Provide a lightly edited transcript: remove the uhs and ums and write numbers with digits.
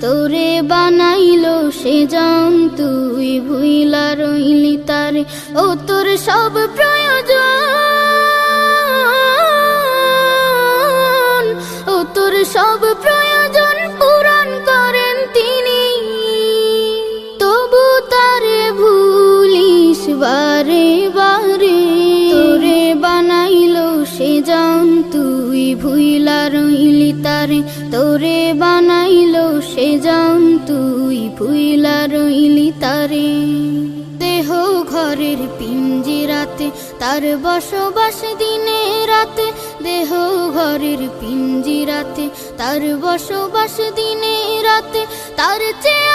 তোরে বানাইলো সে জান তুই ভুইলা রইলি তারে ও তোর সব প্রয়োজন ও তোর সব প্রয়োজন পূরণ করেন তিনি তবু তারে ভুলিস বারে বারে তোরে বানাইলো সে জান তুই ভুইলা রইলি তারে তোরে বানাইলো সে জান তুই ভুইলা রইলি তারে দেহ ঘরের পিঞ্জিরাতে তার বসবাস দিনে রাতে দেহ ঘরের পিঞ্জিরাতে তার বসবাস দিনে রাতে তার চেয়ে